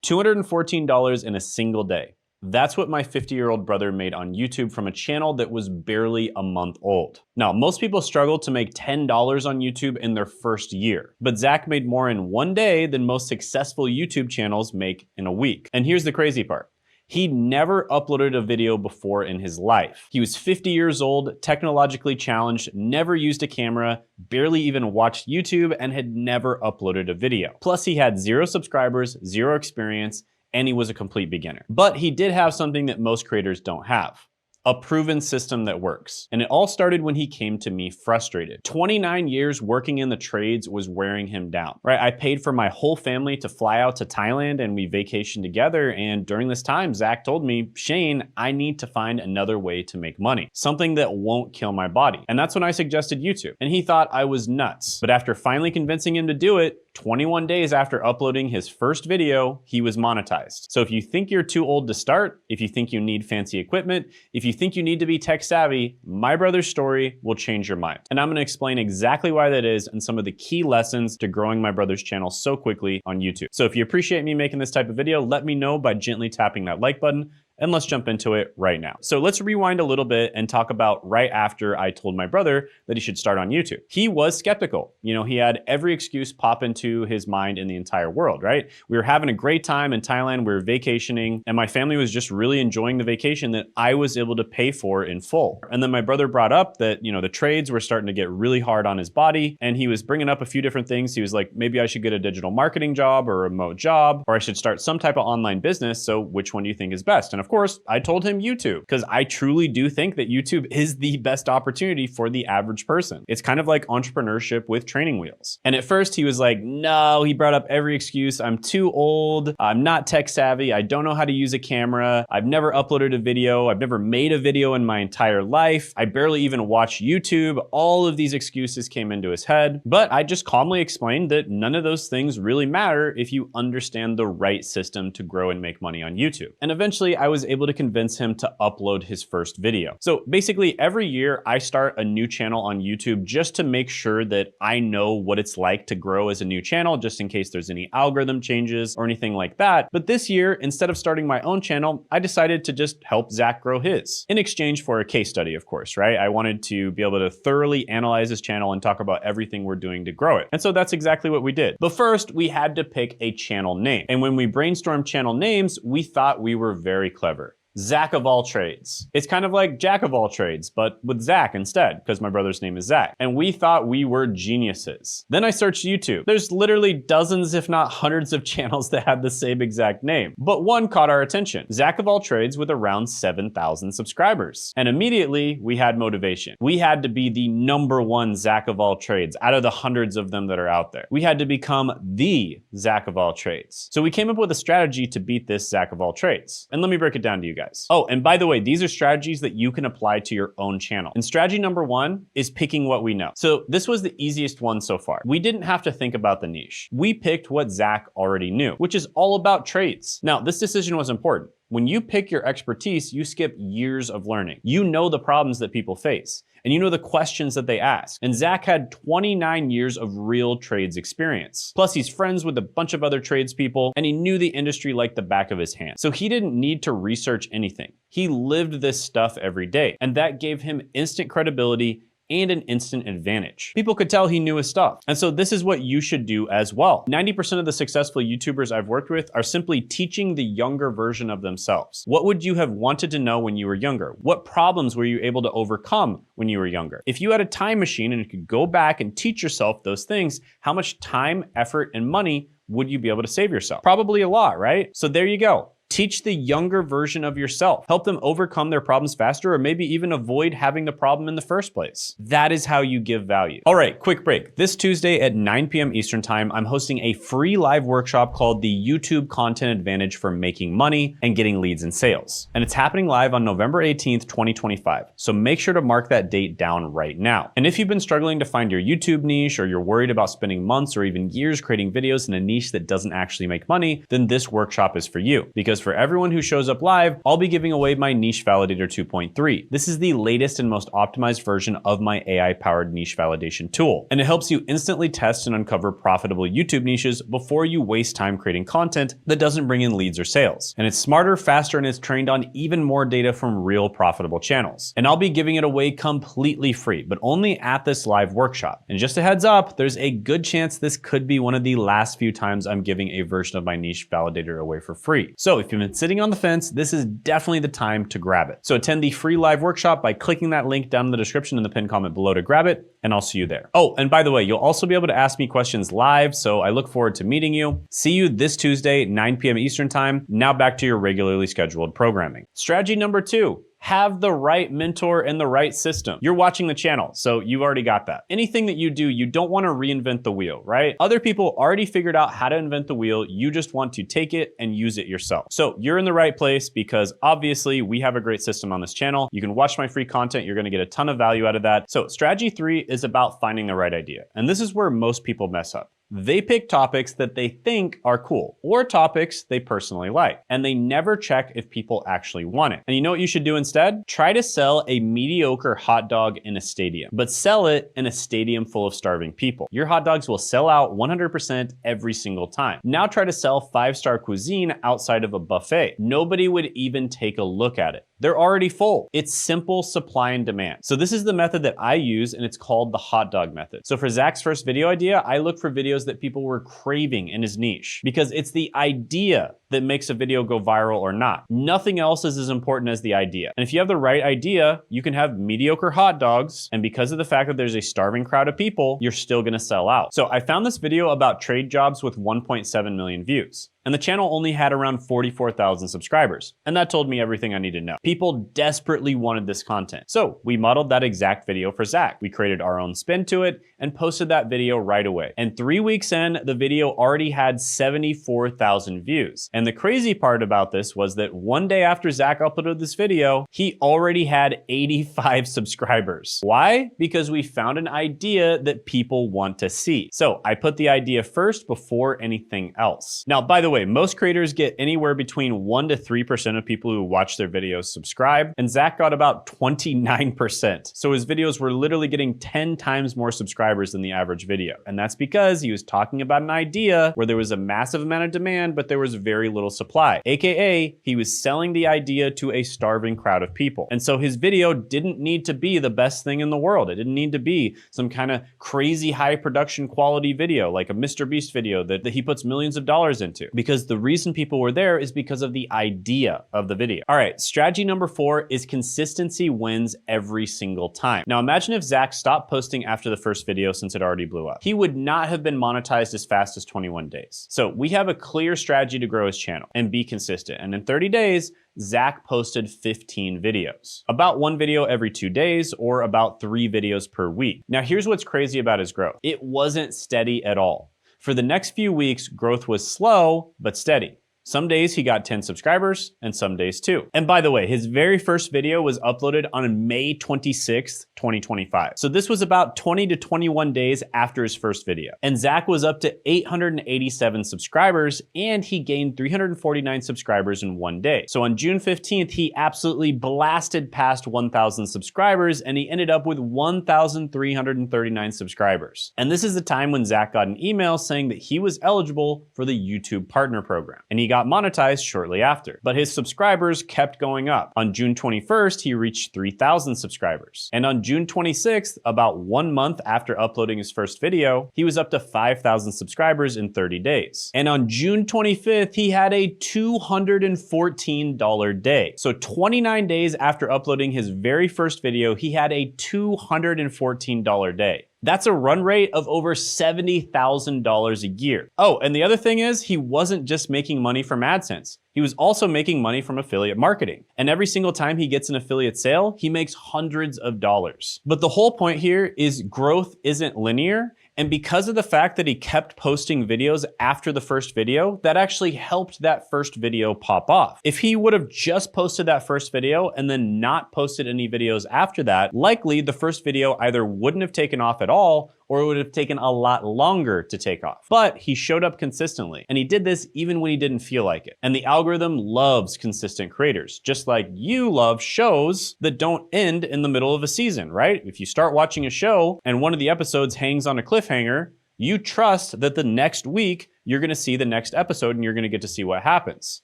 $214 in a single day. That's what my 50-year-old brother made on YouTube from a channel that was barely a month old. Now, most people struggle to make $10 on YouTube in their first year, but Zach made more in one day than most successful YouTube channels make in a week. And here's the crazy part. He never uploaded a video before in his life. He was 50 years old, technologically challenged, never used a camera, barely even watched YouTube, and had never uploaded a video. Plus, he had 0 subscribers, 0 experience, and he was a complete beginner. But he did have something that most creators don't have. A proven system that works. And it all started when he came to me frustrated. 29 years working in the trades was wearing him down, right? I paid for my whole family to fly out to Thailand and we vacationed together. And during this time, Zach told me, Shane, I need to find another way to make money. Something that won't kill my body. And that's when I suggested YouTube. And he thought I was nuts. But after finally convincing him to do it, 21 days after uploading his first video, he was monetized. So if you think you're too old to start, if you think you need fancy equipment, if you think you need to be tech savvy, my brother's story will change your mind. And I'm gonna explain exactly why that is and some of the key lessons to growing my brother's channel so quickly on YouTube. So if you appreciate me making this type of video, let me know by gently tapping that like button. And let's jump into it right now. So let's rewind a little bit and talk about right after I told my brother that he should start on YouTube. He was skeptical. You know, he had every excuse pop into his mind in the entire world, right? We were having a great time in Thailand, we were vacationing, and my family was just really enjoying the vacation that I was able to pay for in full. And then my brother brought up that, you know, the trades were starting to get really hard on his body, and he was bringing up a few different things. He was like, maybe I should get a digital marketing job or a remote job, or I should start some type of online business. So which one do you think is best? And of course, I told him YouTube, because I truly do think that YouTube is the best opportunity for the average person. It's kind of like entrepreneurship with training wheels. And at first he was like, no, he brought up every excuse. I'm too old. I'm not tech savvy. I don't know how to use a camera. I've never uploaded a video. I've never made a video in my entire life. I barely even watch YouTube. All of these excuses came into his head, but I just calmly explained that none of those things really matter if you understand the right system to grow and make money on YouTube. And eventually I was able to convince him to upload his first video. So basically every year I start a new channel on YouTube just to make sure that I know what it's like to grow as a new channel, just in case there's any algorithm changes or anything like that. But this year, instead of starting my own channel, I decided to just help Zach grow his, in exchange for a case study, of course, right? I wanted to be able to thoroughly analyze his channel and talk about everything we're doing to grow it. And so that's exactly what we did. But first, we had to pick a channel name. And when we brainstormed channel names, we thought we were very clever. Zach of all trades. It's kind of like Jack of all trades, but with Zach instead, because my brother's name is Zach. And we thought we were geniuses. Then I searched YouTube. There's literally dozens, if not hundreds of channels that have the same exact name. But one caught our attention. Zach of all trades with around 7,000 subscribers. And immediately we had motivation. We had to be the #1 Zach of all trades out of the hundreds of them that are out there. We had to become the Zach of all trades. So we came up with a strategy to beat this Zach of all trades. And let me break it down to you guys. Oh, and by the way, these are strategies that you can apply to your own channel. And strategy #1 is picking what we know. So this was the easiest one so far. We didn't have to think about the niche. We picked what Zach already knew, which is all about trades. Now, this decision was important. When you pick your expertise, you skip years of learning. You know the problems that people face, and you know the questions that they ask. And Zach had 29 years of real trades experience. Plus, he's friends with a bunch of other tradespeople, and he knew the industry like the back of his hand. So he didn't need to research anything. He lived this stuff every day, and that gave him instant credibility and an instant advantage. People could tell he knew his stuff. And so this is what you should do as well. 90% of the successful YouTubers I've worked with are simply teaching the younger version of themselves. What would you have wanted to know when you were younger? What problems were you able to overcome when you were younger? If you had a time machine and you could go back and teach yourself those things, how much time, effort, and money would you be able to save yourself? Probably a lot, right? So there you go. Teach the younger version of yourself. Help them overcome their problems faster, or maybe even avoid having the problem in the first place. That is how you give value. All right, quick break. This Tuesday at 9 p.m. Eastern Time, I'm hosting a free live workshop called the YouTube Content Advantage for Making Money and Getting Leads and Sales. And it's happening live on November 18th, 2025. So make sure to mark that date down right now. And if you've been struggling to find your YouTube niche, or you're worried about spending months or even years creating videos in a niche that doesn't actually make money, then this workshop is for you. Because for everyone who shows up live, I'll be giving away my Niche Validator 2.3. This is the latest and most optimized version of my AI-powered niche validation tool, and it helps you instantly test and uncover profitable YouTube niches before you waste time creating content that doesn't bring in leads or sales. And it's smarter, faster, and it's trained on even more data from real profitable channels. And I'll be giving it away completely free, but only at this live workshop. And just a heads up, there's a good chance this could be one of the last few times I'm giving a version of my niche validator away for free. So if you've been sitting on the fence, this is definitely the time to grab it. So attend the free live workshop by clicking that link down in the description in the pinned comment below to grab it, and I'll see you there. Oh, and by the way, you'll also be able to ask me questions live, so I look forward to meeting you. See you this Tuesday, 9 p.m. Eastern time. Now back to your regularly scheduled programming. Strategy number 2. Have the right mentor and the right system. You're watching the channel, so you've already got that. Anything that you do, you don't want to reinvent the wheel, right? Other people already figured out how to invent the wheel. You just want to take it and use it yourself. So you're in the right place because obviously we have a great system on this channel. You can watch my free content. You're going to get a ton of value out of that. So strategy 3 is about finding the right idea. And this is where most people mess up. They pick topics that they think are cool or topics they personally like, and they never check if people actually want it. And you know what you should do instead? Try to sell a mediocre hot dog in a stadium, but sell it in a stadium full of starving people. Your hot dogs will sell out 100% every single time. Now try to sell 5-star cuisine outside of a buffet. Nobody would even take a look at it. They're already full. It's simple supply and demand. So this is the method that I use, and it's called the hot dog method. So for Zach's first video idea, I look for videos that people were craving in his niche because it's the idea that makes a video go viral or not. Nothing else is as important as the idea. And if you have the right idea, you can have mediocre hot dogs. And because of the fact that there's a starving crowd of people, you're still gonna sell out. So I found this video about trade jobs with 1.7 million views. And the channel only had around 44,000 subscribers. And that told me everything I needed to know. People desperately wanted this content. So we modeled that exact video for Zach. We created our own spin to it and posted that video right away. And 3 weeks in, the video already had 74,000 views. And the crazy part about this was that one day after Zach uploaded this video, he already had 85 subscribers. Why? Because we found an idea that people want to see. So I put the idea first before anything else. Now, by the way, most creators get anywhere between 1 to 3% of people who watch their videos subscribe, and Zach got about 29%. So his videos were literally getting 10 times more subscribers than the average video. And that's because he was talking about an idea where there was a massive amount of demand, but there was very little supply. AKA, he was selling the idea to a starving crowd of people. And so his video didn't need to be the best thing in the world. It didn't need to be some kind of crazy high production quality video, like a Mr. Beast video that he puts millions of dollars into. Because the reason people were there is because of the idea of the video. All right, strategy number 4 is consistency wins every single time. Now imagine if Zach stopped posting after the first video since it already blew up. He would not have been monetized as fast as 21 days. So we have a clear strategy to grow his channel and be consistent. And in 30 days, Zach posted 15 videos. About 1 video every 2 days or about 3 videos per week. Now here's what's crazy about his growth. It wasn't steady at all. For the next few weeks, growth was slow, but steady. Some days he got 10 subscribers and some days 2. And by the way, his very first video was uploaded on May 26th, 2025. So this was about 20 to 21 days after his first video. And Zach was up to 887 subscribers and he gained 349 subscribers in 1 day. So on June 15th, he absolutely blasted past 1,000 subscribers and he ended up with 1,339 subscribers. And this is the time when Zach got an email saying that he was eligible for the YouTube Partner Program. And he got monetized shortly after, but his subscribers kept going up. On June 21st, he reached 3,000 subscribers. And on June 26th, about 1 month after uploading his first video, he was up to 5,000 subscribers in 30 days. And on June 25th, he had a $214 day. So 29 days after uploading his very first video, he had a $214 day. That's a run rate of over $70,000 a year. Oh, and the other thing is he wasn't just making money from AdSense. He was also making money from affiliate marketing. And every single time he gets an affiliate sale, he makes hundreds of dollars. But the whole point here is growth isn't linear. And because of the fact that he kept posting videos after the first video, that actually helped that first video pop off. If he would have just posted that first video and then not posted any videos after that, likely the first video either wouldn't have taken off at all or it would have taken a lot longer to take off. But he showed up consistently, and he did this even when he didn't feel like it. And the algorithm loves consistent creators, just like you love shows that don't end in the middle of a season, right? If you start watching a show and one of the episodes hangs on a cliffhanger, you trust that the next week you're gonna see the next episode and you're gonna get to see what happens.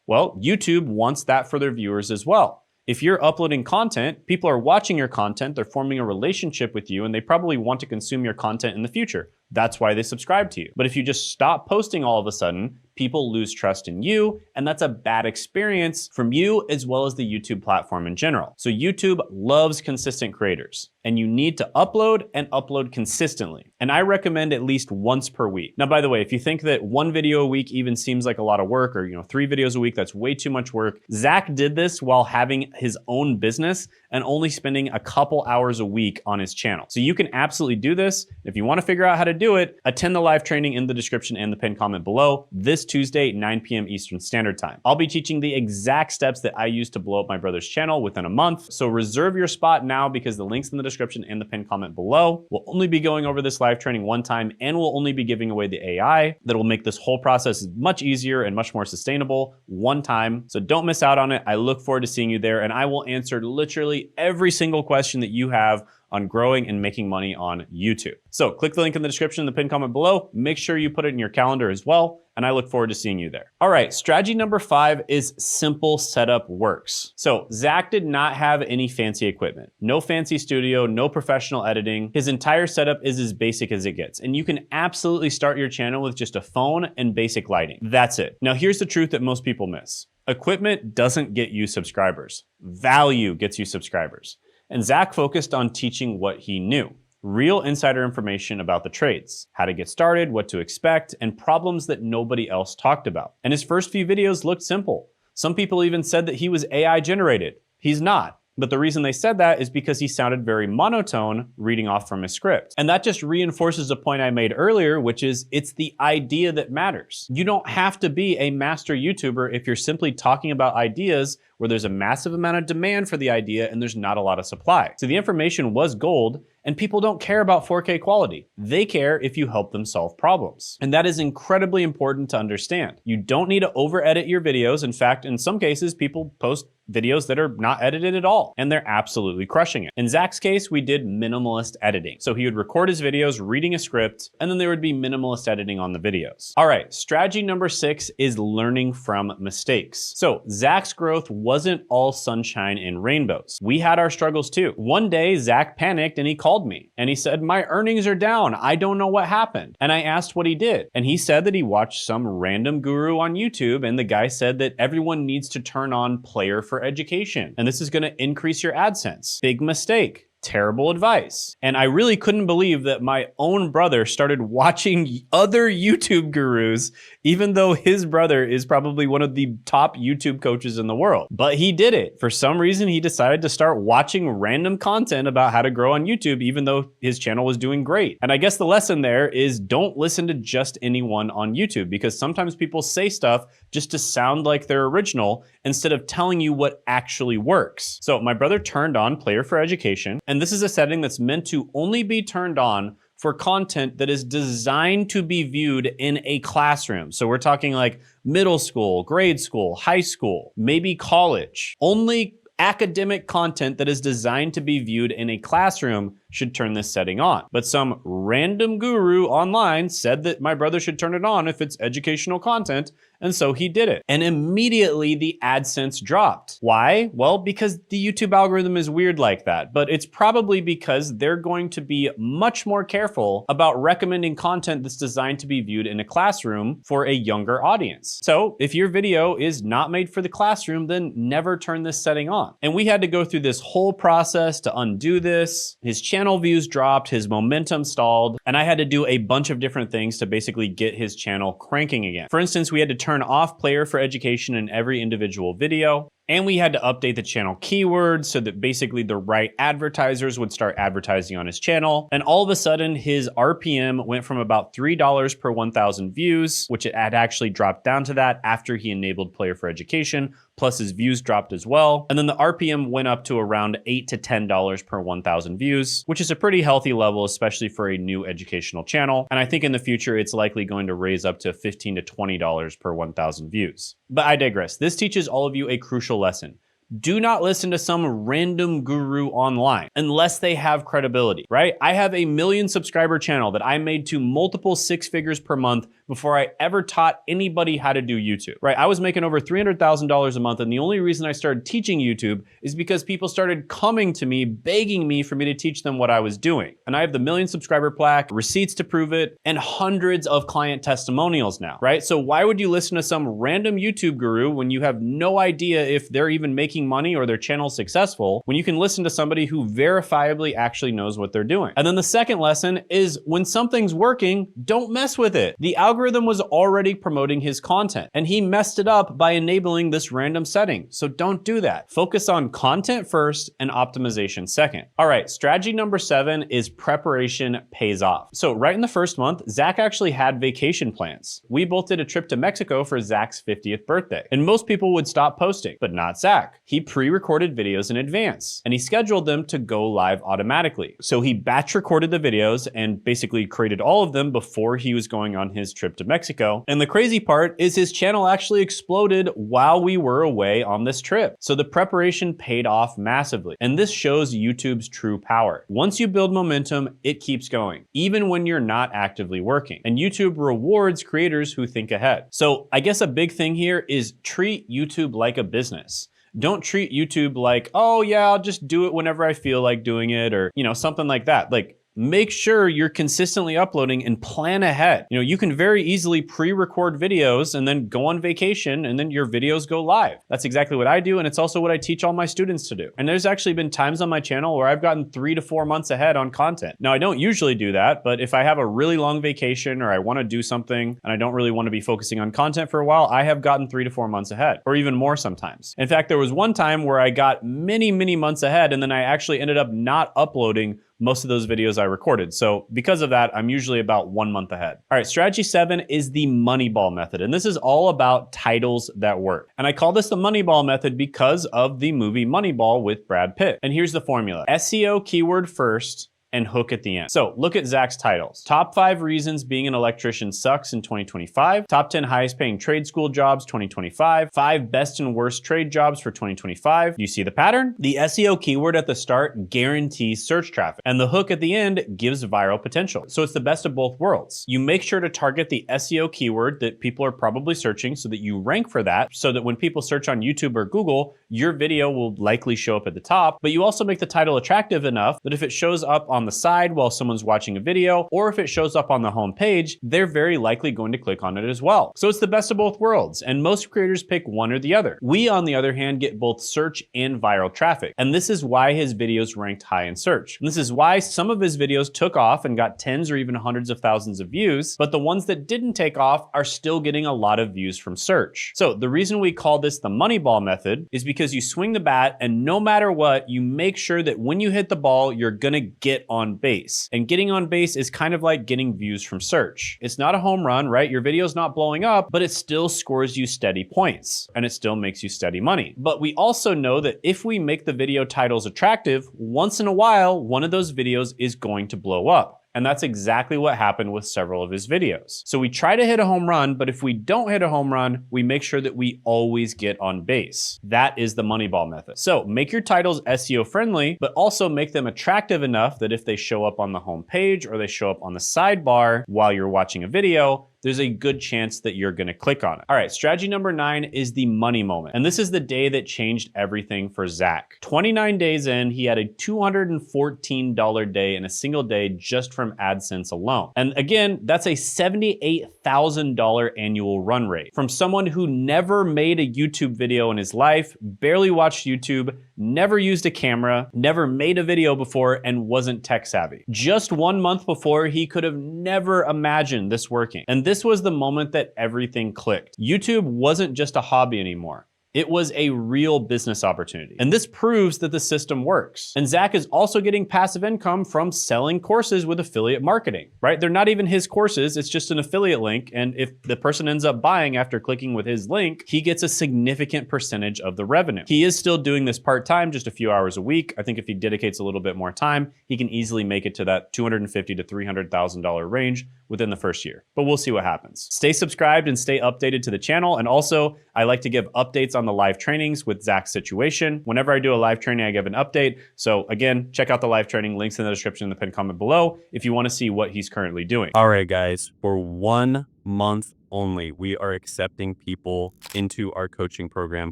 Well, YouTube wants that for their viewers as well. If you're uploading content, people are watching your content, they're forming a relationship with you, and they probably want to consume your content in the future. That's why they subscribe to you. But if you just stop posting all of a sudden, people lose trust in you, and that's a bad experience from you as well as the YouTube platform in general. So YouTube loves consistent creators, and you need to upload and upload consistently. And I recommend at least once per week. Now, by the way, if you think that one video a week even seems like a lot of work, or 3 videos a week, that's way too much work. Zach did this while having his own business and only spending a couple hours a week on his channel. So you can absolutely do this. If you want to figure out how to do it, attend the live training in the description and the pinned comment below this Tuesday, 9 p.m. Eastern Standard Time. I'll be teaching the exact steps that I used to blow up my brother's channel within a month. So reserve your spot now, because the link's in the description and the pinned comment below. We'll only be going over this live training one time, and we'll only be giving away the AI that will make this whole process much easier and much more sustainable one time. So don't miss out on it. I look forward to seeing you there, and I will answer literally every single question that you have on growing and making money on YouTube. So click the link in the description and the pinned comment below. Make sure you put it in your calendar as well, and I look forward to seeing you there. All right, strategy number 5 is simple setup works. So Zach did not have any fancy equipment. No fancy studio, no professional editing. His entire setup is as basic as it gets. And you can absolutely start your channel with just a phone and basic lighting. That's it. Now here's the truth that most people miss. Equipment doesn't get you subscribers. Value gets you subscribers. And Zach focused on teaching what he knew. Real insider information about the trades, how to get started, what to expect, and problems that nobody else talked about. And his first few videos looked simple. Some people even said that he was AI generated. He's not. But the reason they said that is because he sounded very monotone reading off from his script. And that just reinforces a point I made earlier, which is it's the idea that matters. You don't have to be a master YouTuber if you're simply talking about ideas where there's a massive amount of demand for the idea and there's not a lot of supply. So the information was gold, and people don't care about 4K quality. They care if you help them solve problems. And that is incredibly important to understand. You don't need to over edit your videos. In fact, in some cases, people post videos that are not edited at all, and they're absolutely crushing it. In Zach's case, we did minimalist editing. So he would record his videos reading a script, and then there would be minimalist editing on the videos. All right, strategy number 6 is learning from mistakes. So Zach's growth wasn't all sunshine and rainbows. We had our struggles too. One day, Zach panicked and he called me and he said, "My earnings are down. I don't know what happened." And I asked what he did. And he said that he watched some random guru on YouTube, and the guy said that everyone needs to turn on player for education. And this is gonna increase your AdSense. Big mistake. Terrible advice. And I really couldn't believe that my own brother started watching other YouTube gurus, even though his brother is probably one of the top YouTube coaches in the world. But he did it. For some reason, he decided to start watching random content about how to grow on YouTube, even though his channel was doing great. And I guess the lesson there is don't listen to just anyone on YouTube, because sometimes people say stuff just to sound like they're original instead of telling you what actually works. So my brother turned on Player for Education, and this is a setting that's meant to only be turned on for content that is designed to be viewed in a classroom. So we're talking like middle school, grade school, high school, maybe college. Only academic content that is designed to be viewed in a classroom should turn this setting on. But some random guru online said that my brother should turn it on if it's educational content, and so he did it. And immediately the AdSense dropped. Why? Well, because the YouTube algorithm is weird like that, but it's probably because they're going to be much more careful about recommending content that's designed to be viewed in a classroom for a younger audience. So if your video is not made for the classroom, then never turn this setting on. And we had to go through this whole process to undo this. His channel views dropped, his momentum stalled, and I had to do a bunch of different things to basically get his channel cranking again. For instance, we had to turn off Player for Education in every individual video. And we had to update the channel keywords so that basically the right advertisers would start advertising on his channel. And all of a sudden, his RPM went from about $3 per 1,000 views, which it had actually dropped down to that after he enabled Player for Education, plus his views dropped as well. And then the RPM went up to around $8 to $10 per 1,000 views, which is a pretty healthy level, especially for a new educational channel. And I think in the future, it's likely going to raise up to $15 to $20 per 1,000 views. But I digress. This teaches all of you a crucial lesson. Do not listen to some random guru online unless they have credibility, right? I have a 1 million subscriber channel that I made to multiple 6 figures per month before I ever taught anybody how to do YouTube, right? I was making over $300,000 a month, and the only reason I started teaching YouTube is because people started coming to me, begging me for me to teach them what I was doing. And I have the 1 million subscriber plaque, receipts to prove it, and hundreds of client testimonials now, right? So why would you listen to some random YouTube guru when you have no idea if they're even making money or their channel's successful, when you can listen to somebody who verifiably actually knows what they're doing? And then the second lesson is when something's working, don't mess with it. The algorithm was already promoting his content, and he messed it up by enabling this random setting. So don't do that. Focus on content first and optimization second. All right, strategy number 7 is preparation pays off. So right in the first month, Zach actually had vacation plans. We both did a trip to Mexico for Zach's 50th birthday, and most people would stop posting, but not Zach. He pre-recorded videos in advance, and he scheduled them to go live automatically. So he batch recorded the videos and basically created all of them before he was going on his trip to Mexico. And the crazy part is his channel actually exploded while we were away on this trip. So the preparation paid off massively. And this shows YouTube's true power. Once you build momentum, it keeps going, even when you're not actively working. And YouTube rewards creators who think ahead. So I guess a big thing here is treat YouTube like a business. Don't treat YouTube like, oh yeah, I'll just do it whenever I feel like doing it, or, you know, something like that. Like, make sure you're consistently uploading and plan ahead. You know, you can very easily pre-record videos and then go on vacation and then your videos go live. That's exactly what I do, and it's also what I teach all my students to do. And there's actually been times on my channel where I've gotten 3 to 4 months ahead on content. Now, I don't usually do that, but if I have a really long vacation or I want to do something and I don't really want to be focusing on content for a while, I have gotten 3 to 4 months ahead, or even more sometimes. In fact, there was one time where I got many, many months ahead, and then I actually ended up not uploading most of those videos I recorded. So because of that, I'm usually about 1 month ahead. All right, strategy 7 is the Moneyball method. And this is all about titles that work. And I call this the Moneyball method because of the movie Moneyball with Brad Pitt. And here's the formula: SEO keyword first and hook at the end. So look at Zach's titles. Top 5 reasons being an electrician sucks in 2025. Top 10 highest paying trade school jobs 2025. 5 best and worst trade jobs for 2025. You see the pattern? The SEO keyword at the start guarantees search traffic, and the hook at the end gives viral potential. So it's the best of both worlds. You make sure to target the SEO keyword that people are probably searching so that you rank for that, so that when people search on YouTube or Google, your video will likely show up at the top, but you also make the title attractive enough that if it shows up on the side while someone's watching a video, or if it shows up on the home page, they're very likely going to click on it as well. So it's the best of both worlds, and most creators pick one or the other. We, on the other hand, get both search and viral traffic, and this is why his videos ranked high in search. And this is why some of his videos took off and got tens or even hundreds of thousands of views, but the ones that didn't take off are still getting a lot of views from search. So the reason we call this the Moneyball method is because you swing the bat, and no matter what, you make sure that when you hit the ball, you're gonna get on base. And getting on base is kind of like getting views from search. It's not a home run, right? Your video's not blowing up, but it still scores you steady points, and it still makes you steady money. But we also know that if we make the video titles attractive, once in a while, one of those videos is going to blow up. And that's exactly what happened with several of his videos. So we try to hit a home run, but if we don't hit a home run, we make sure that we always get on base. That is the Moneyball method. So make your titles SEO friendly, but also make them attractive enough that if they show up on the home page or they show up on the sidebar while you're watching a video, there's a good chance that you're gonna click on it. All right, strategy number 9 is the money moment. And this is the day that changed everything for Zach. 29 days in, he had a $214 day in a single day just from AdSense alone. And again, that's a $78,000 annual run rate from someone who never made a YouTube video in his life, barely watched YouTube, never used a camera, never made a video before, and wasn't tech savvy. Just 1 month before, he could have never imagined this working. And this was the moment that everything clicked. YouTube wasn't just a hobby anymore. It was a real business opportunity. And this proves that the system works. And Zach is also getting passive income from selling courses with affiliate marketing, right? They're not even his courses, it's just an affiliate link. And if the person ends up buying after clicking with his link, he gets a significant percentage of the revenue. He is still doing this part-time, just a few hours a week. I think if he dedicates a little bit more time, he can easily make it to that $250,000 to $300,000 range within the first year, but we'll see what happens. Stay subscribed and stay updated to the channel. And also, I like to give updates on the live trainings with Zach's situation. Whenever I do a live training, I give an update. So again, check out the live training, links in the description in the pinned comment below if you want to see what he's currently doing. All right, guys, for 1 month only, we are accepting people into our coaching program,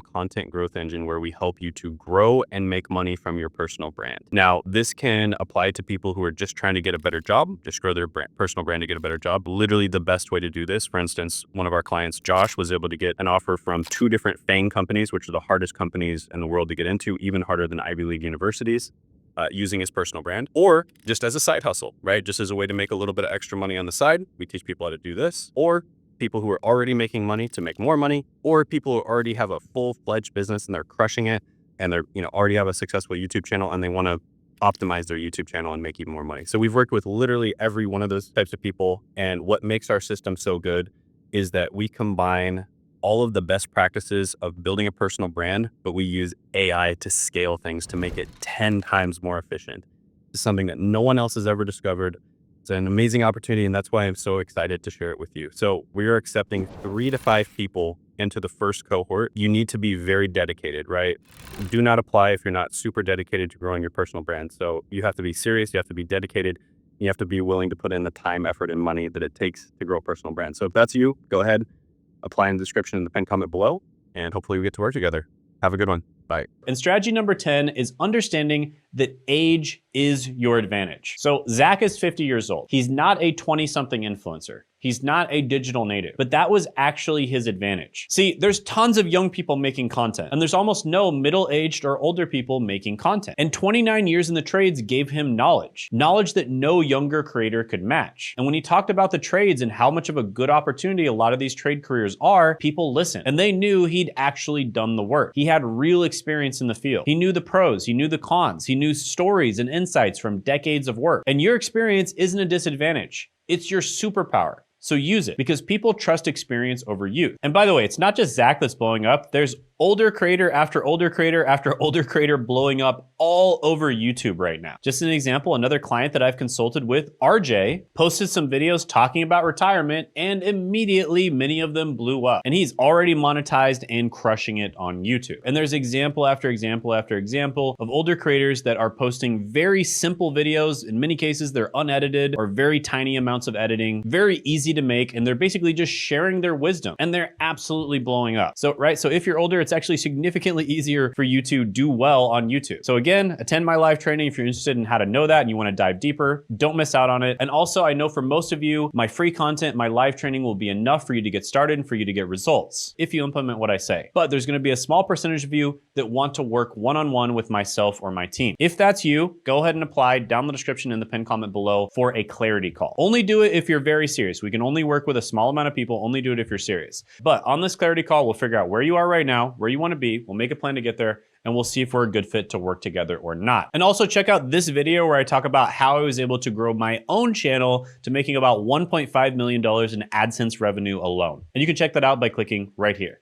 Content Growth Engine, where we help you to grow and make money from your personal brand. Now, this can apply to people who are just trying to get a better job, just grow their personal brand to get a better job. Literally the best way to do this. For instance, one of our clients, Josh, was able to get an offer from 2 different FANG companies, which are the hardest companies in the world to get into, even harder than Ivy League universities. Using his personal brand, or just as a side hustle, right? Just as a way to make a little bit of extra money on the side. We teach people how to do this, or people who are already making money to make more money, or people who already have a full-fledged business and they're crushing it, and they're, already have a successful YouTube channel and they want to optimize their YouTube channel and make even more money. So we've worked with literally every one of those types of people. And what makes our system so good is that we combine all of the best practices of building a personal brand, but we use AI to scale things to make it 10 times more efficient. It's something that no one else has ever discovered. It's an amazing opportunity, and that's why I'm so excited to share it with you. So we are accepting 3 to 5 people into the first cohort. You need to be very dedicated, right? Do not apply if you're not super dedicated to growing your personal brand. So you have to be serious, you have to be dedicated, you have to be willing to put in the time, effort, and money that it takes to grow a personal brand. So if that's you, go ahead, apply in the description in the pinned comment below, and hopefully we get to work together. Have a good one. Bye. And strategy number 10 is understanding that age is your advantage. So Zach is 50 years old. He's not a 20-something influencer. He's not a digital native, but that was actually his advantage. See, there's tons of young people making content, and there's almost no middle-aged or older people making content. And 29 years in the trades gave him knowledge that no younger creator could match. And when he talked about the trades and how much of a good opportunity a lot of these trade careers are, people listened, and they knew he'd actually done the work. He had real experience in the field. He knew the pros, he knew the cons, he knew stories and insights from decades of work. And your experience isn't a disadvantage. It's your superpower. So use it, because people trust experience over youth. And by the way, it's not just Zach that's blowing up. There's older creator after older creator after older creator blowing up all over YouTube right now. Just an example, another client that I've consulted with, RJ, posted some videos talking about retirement, and immediately many of them blew up. And he's already monetized and crushing it on YouTube. And there's example after example after example of older creators that are posting very simple videos. In many cases, they're unedited or very tiny amounts of editing, very easy to make, and they're basically just sharing their wisdom, and they're absolutely blowing up. So, right, so if you're older, it's actually significantly easier for you to do well on YouTube. So again, attend my live training if you're interested in how to know that and you want to dive deeper. Don't miss out on it. And also, I know for most of you, my free content, my live training will be enough for you to get started and for you to get results if you implement what I say. But there's going to be a small percentage of you that want to work one-on-one with myself or my team. If that's you, go ahead and apply down the description in the pinned comment below for a clarity call. Only do it if you're very serious. We can only work with a small amount of people. Only do it if you're serious. But on this clarity call, we'll figure out where you are right now, where you want to be. We'll make a plan to get there, and we'll see if we're a good fit to work together or not. And also check out this video where I talk about how I was able to grow my own channel to making about $1.5 million in AdSense revenue alone. And you can check that out by clicking right here.